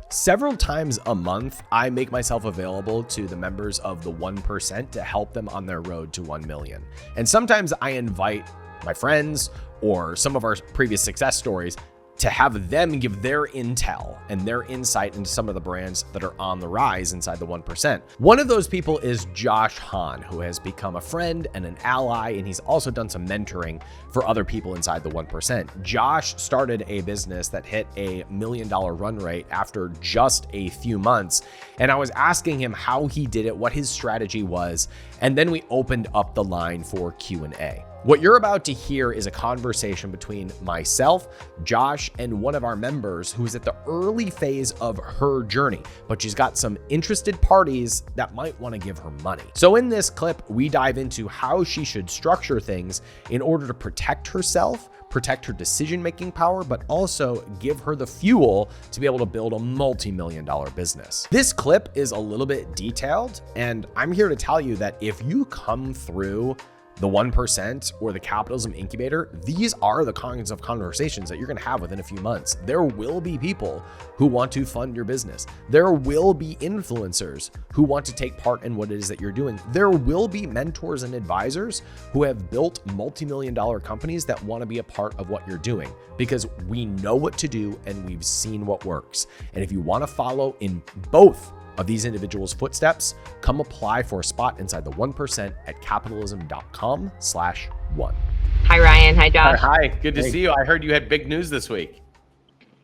Several times a month, I make myself available to the members of the 1% to help them on their road to 1 million. And sometimes I invite my friends or some of our previous success stories to have them give their intel and their insight into some of the brands that are on the rise inside the 1%. One of those people is Josh Hahn, who has become a friend and an ally, and he's also done some mentoring for other people inside the 1%. Josh started a business that hit $1 million run rate after just a few months, and I was asking him how he did it, what his strategy was, and then we opened up the line for Q&A. What you're about to hear is a conversation between myself, Josh, and one of our members who is at the early phase of her journey, but she's got some interested parties that might want to give her money. So in this clip, we dive into how she should structure things in order to protect herself, protect her decision-making power, but also give her the fuel to be able to build a multi-million-dollar business. This clip is a little bit detailed, and I'm here to tell you that if you come through the 1% or the capitalism incubator, these are the kinds of conversations that you're going to have within a few months. There will be people who want to fund your business. There will be influencers who want to take part in what it is that you're doing. There will be mentors and advisors who have built multi-million-dollar companies that want to be a part of what you're doing, because we know what to do and we've seen what works. And if you want to follow in both of these individuals' footsteps, come apply for a spot inside the 1% at capitalism.com/1. Hi, Ryan. Hi, Josh. Hi. Good to see you. I heard you had big news this week.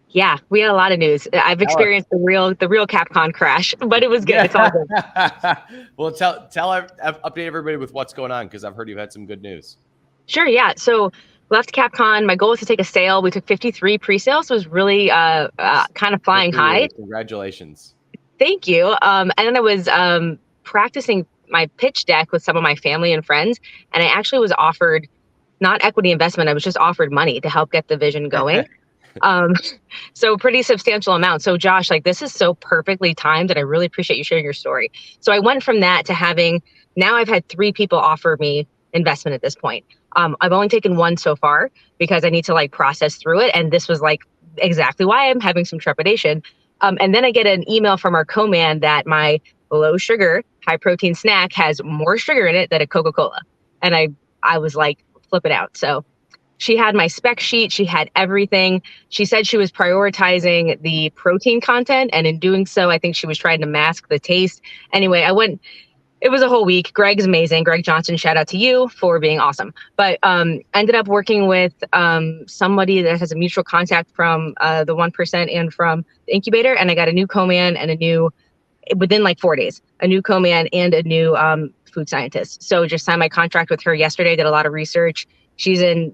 Yeah, we had a lot of news. I've experienced the real CapCon crash, but it was good. It's all good. Well, update everybody with what's going on, because I've heard you've had some good news. Sure. Yeah. So left CapCon. My goal was to take a sale. We took 53 pre-sales. So it was really kind of flying high. Congratulations. Thank you. And then I was practicing my pitch deck with some of my family and friends, and I actually was offered not equity investment. I was just offered money to help get the vision going. So pretty substantial amount. So Josh, this is so perfectly timed, and I really appreciate you sharing your story. So I went from that to now I've had 3 people offer me investment at this point. I've only taken 1 so far because I need to process through it. And this was exactly why I'm having some trepidation. And then I get an email from our co-man that my low sugar, high protein snack has more sugar in it than a Coca-Cola. And I was flipping out. So she had my spec sheet. She had everything. She said she was prioritizing the protein content. And in doing so, I think she was trying to mask the taste. Anyway, it was a whole week. Greg's amazing. Greg Johnson, shout out to you for being awesome. But ended up working with somebody that has a mutual contact from the 1% and from the incubator. And I got a new co-man and within 4 days, a new co-man and a new food scientist. So just signed my contract with her yesterday, did a lot of research. She's in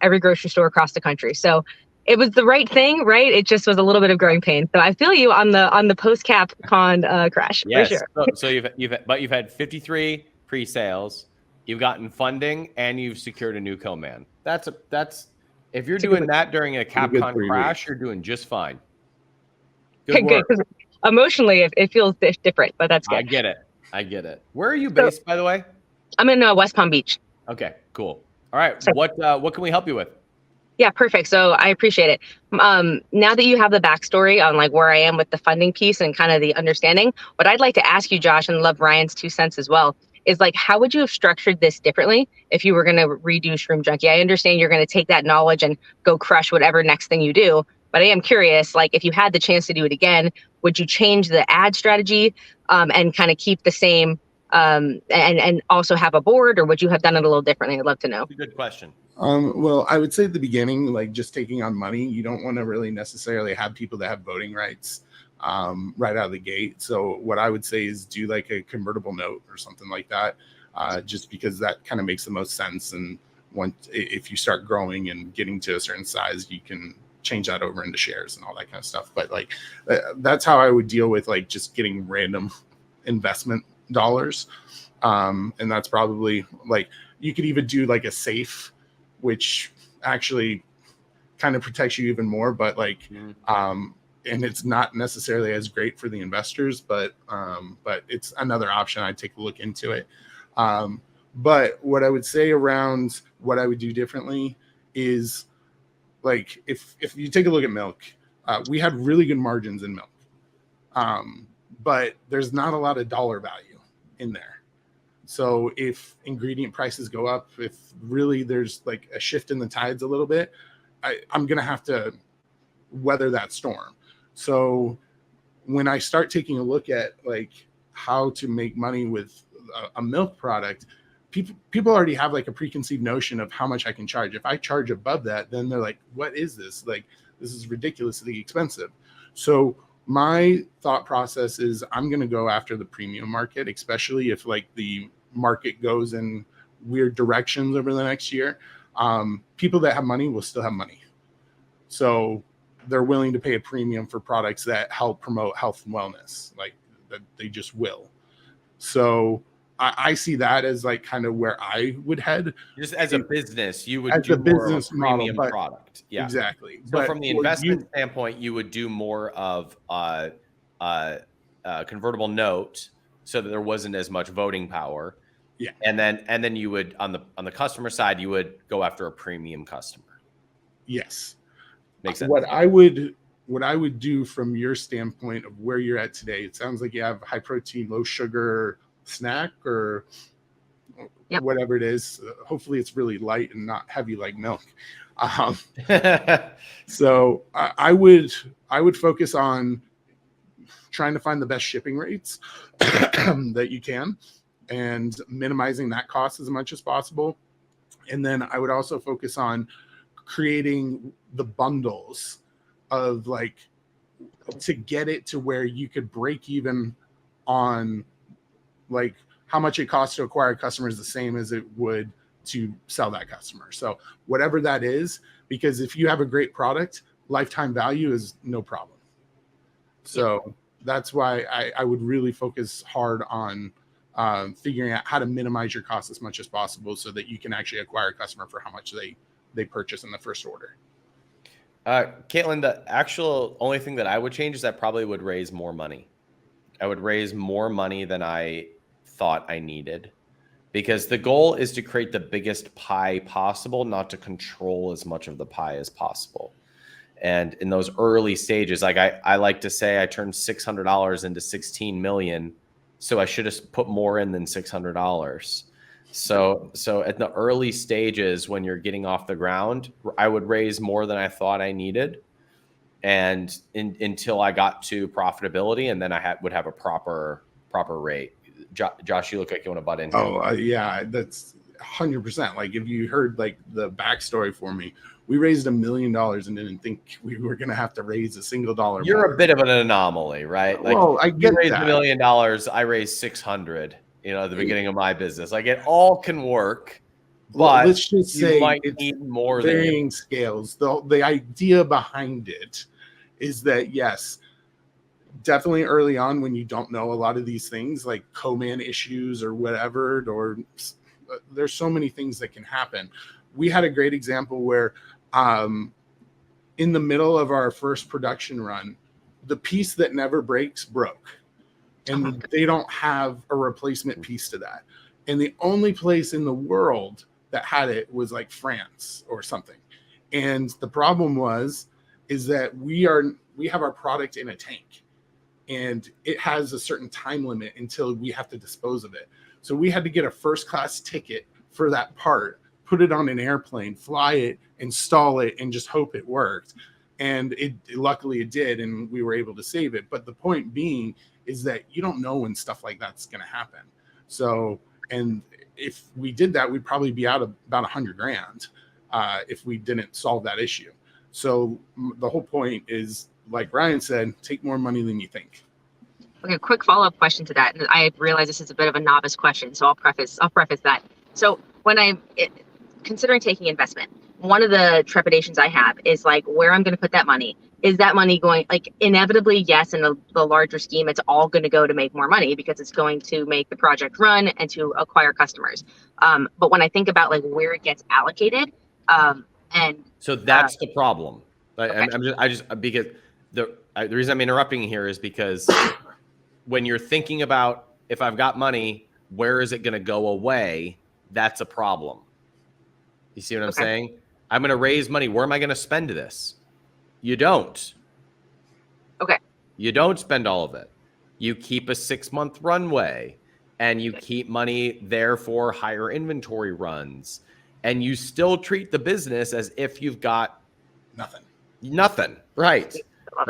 every grocery store across the country. So it was the right thing, right? It just was a little bit of growing pain. So I feel you on the post CapCon crash. Yes. For sure. So you've had 53 pre-sales, you've gotten funding, and you've secured a new co-man. That's if you're doing that during a CapCon crash, you're doing just fine. Good work. Good. Emotionally, it feels different, but that's good. I get it. Where are you based, by the way? I'm in West Palm Beach. Okay, cool. All right. What can we help you with? Yeah, perfect. So I appreciate it. Now that you have the backstory on where I am with the funding piece and kind of the understanding, what I'd like to ask you, Josh, and love Ryan's 2 cents as well, is how would you have structured this differently if you were going to redo Shroom Junkie? I understand you're going to take that knowledge and go crush whatever next thing you do, but I am curious, if you had the chance to do it again, would you change the ad strategy and kind of keep the same and also have a board, or would you have done it a little differently? I'd love to know. That's a good question. Well, I would say at the beginning, just taking on money, you don't want to really necessarily have people that have voting rights right out of the gate. So what I would say is do a convertible note or something like that, just because that kind of makes the most sense. And if you start growing and getting to a certain size, you can change that over into shares and all that kind of stuff. But that's how I would deal with just getting random investment dollars. And that's probably you could even do a safe, which actually kind of protects you even more, but and it's not necessarily as great for the investors, but it's another option. I'd take a look into it. But what I would say around what I would do differently is if you take a look at milk, we had really good margins in milk. But there's not a lot of dollar value in there. So if ingredient prices go up, if really there's like a shift in the tides a little bit, I'm going to have to weather that storm. So when I start taking a look at like how to make money with a milk product, people already have like a preconceived notion of how much I can charge. If I charge above that, then they're like, what is this? Like, this is ridiculously expensive. So my thought process is I'm going to go after the premium market, especially if like the market goes in weird directions over the next year. People that have money will still have money. So they're willing to pay a premium for products that help promote health and wellness, like that they just will. So I see that as like kind of where I would head. Just as a business, you would as do a more business of a premium model, product. Yeah, exactly. So but from the investment standpoint, you would do more of convertible note, so that there wasn't as much voting power. Yeah, and then you would on the customer side, you would go after a premium customer. Yes, makes sense. What I would do from your standpoint of where you're at today, it sounds like you have high protein, low sugar snack or whatever it is. Hopefully it's really light and not heavy like milk. So I would focus on trying to find the best shipping rates that you can and minimizing that cost as much as possible. And then I would also focus on creating the bundles of like to get it to where you could break even on like how much it costs to acquire customers the same as it would to sell that customer. So whatever that is, because if you have a great product, lifetime value is no problem. So that's why I would really focus hard on figuring out how to minimize your costs as much as possible so that you can actually acquire a customer for how much they purchase in the first order. Katlyn, the actual only thing that I would change is that probably would raise more money. I would raise more money than I thought I needed, because the goal is to create the biggest pie possible, not to control as much of the pie as possible. And in those early stages, like I like to say, I turned $600 into 16 million. So I should have put more in than $600. So at the early stages, when you're getting off the ground, I would raise more than I thought I needed, and until I got to profitability, and then I would have a proper rate. Josh, you look like you want to butt in. Yeah, that's 100%. Like if you heard like the backstory for me, we raised $1 million and didn't think we were going to have to raise a single dollar. You're more. A bit of an anomaly, right? Like, well, I get you raised that. $1 million, I raised 600. At the beginning of my business, like it all can work, but let's just say you might need more varying scales. The idea behind it is that yes, definitely early on when you don't know a lot of these things like co-man issues or whatever, or there's so many things that can happen. We had a great example where in the middle of our first production run, the piece that never breaks broke. And they don't have a replacement piece to that. And the only place in the world that had it was like France or something. And the problem is that we have our product in a tank and it has a certain time limit until we have to dispose of it. So we had to get a first class ticket for that part, put it on an airplane, fly it, install it, and just hope it worked. And luckily it did, and we were able to save it. But the point being is that you don't know when stuff like that's going to happen. So, and if we did that, we'd probably be out of about $100,000 if we didn't solve that issue. So the whole point is, like Ryan said, take more money than you think. Okay, quick follow-up question to that. And I realize this is a bit of a novice question, so I'll preface that. So when I'm considering taking investment, one of the trepidations I have is like where I'm going to put that money. Is that money going, like inevitably, yes, in the larger scheme, it's all going to go to make more money because it's going to make the project run and to acquire customers. But when I think about like where it gets allocated, and so that's the problem. Okay. Because the reason I'm interrupting here is because when you're thinking about if I've got money, where is it going to go away? That's a problem. You see what I'm saying? I'm going to raise money. Where am I going to spend this? You don't. Okay. You don't spend all of it. You keep a 6-month runway, and you keep money there for higher inventory runs, and you still treat the business as if you've got nothing. Right.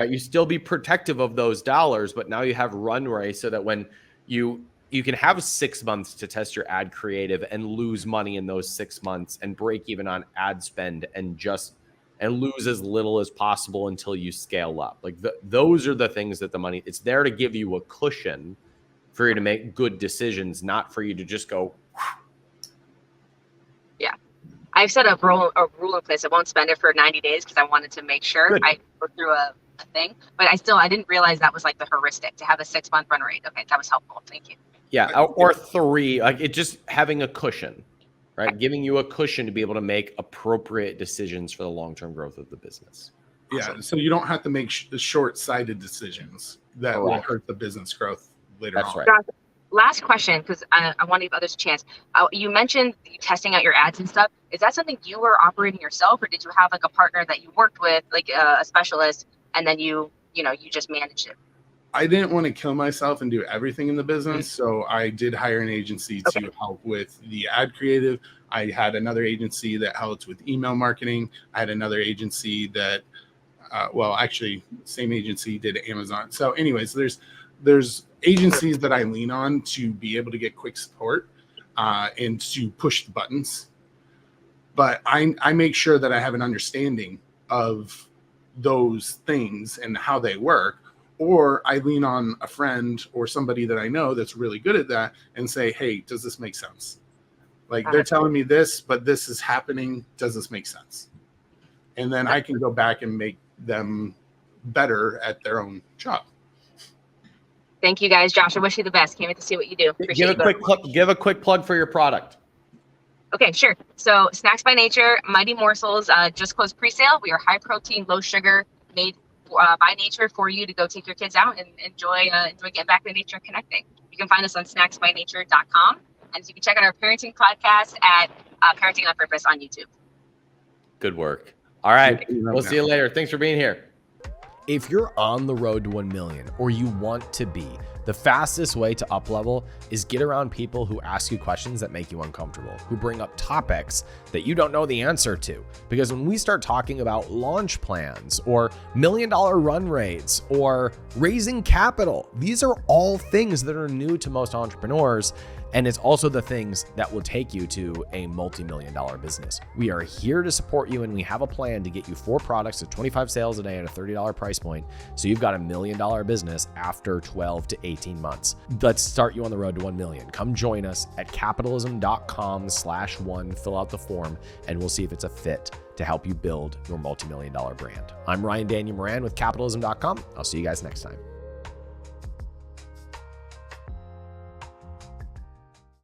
You still be protective of those dollars, but now you have runway so that when you can have 6 months to test your ad creative and lose money in those 6 months and break even on ad spend and lose as little as possible until you scale up. Like those are the things that the money, it's there to give you a cushion for you to make good decisions, not for you to just go. Yeah. I've set a rule in place. I won't spend it for 90 days because I wanted to make sure Good. I go through a thing, but I didn't realize that was like the heuristic to have a 6-month run rate. Okay. That was helpful. Thank you. Yeah. Or 3, like it just having a cushion, right? Giving you a cushion to be able to make appropriate decisions for the long-term growth of the business. Yeah. So you don't have to make short-sighted decisions that will hurt the business growth later on. Right. Josh, last question, because I want to give others a chance. You mentioned testing out your ads and stuff. Is that something you were operating yourself, or did you have like a partner that you worked with, like a specialist, and then you just managed it? I didn't want to kill myself and do everything in the business, so I did hire an agency to help with the ad creative. I had another agency that helped with email marketing. I had another agency that, same agency did Amazon. So anyways, there's agencies that I lean on to be able to get quick support and to push the buttons. But I make sure that I have an understanding of those things and how they work, or I lean on a friend or somebody that I know that's really good at that and say, hey, does this make sense? Like they're telling me this, but this is happening. Does this make sense? And then I can go back and make them better at their own job. Thank you guys. Josh, I wish you the best. Can't wait to see what you do. Give a quick plug for your product. Okay, sure. So Snacks by Nature, Mighty Morsels, just closed pre-sale. We are high protein, low sugar, made by nature for you to go take your kids out and enjoy getting back to nature and connecting. You can find us on snacksbynature.com. And you can check out our parenting podcast at Parenting on Purpose on YouTube. Good work. All right. We'll see you later. Thanks for being here. If you're on the road to 1 million or you want to be, the fastest way to up-level is get around people who ask you questions that make you uncomfortable, who bring up topics that you don't know the answer to. Because when we start talking about launch plans or $1 million run rates or raising capital, these are all things that are new to most entrepreneurs. And it's also the things that will take you to a multi-million-dollar business. We are here to support you, and we have a plan to get you 4 products at 25 sales a day at a $30 price point. So you've got $1 million business after 12 to 18 months. Let's start you on the road to 1 million. Come join us at capitalism.com/1, fill out the form, and we'll see if it's a fit to help you build your multi-million-dollar brand. I'm Ryan Daniel Moran with capitalism.com. I'll see you guys next time.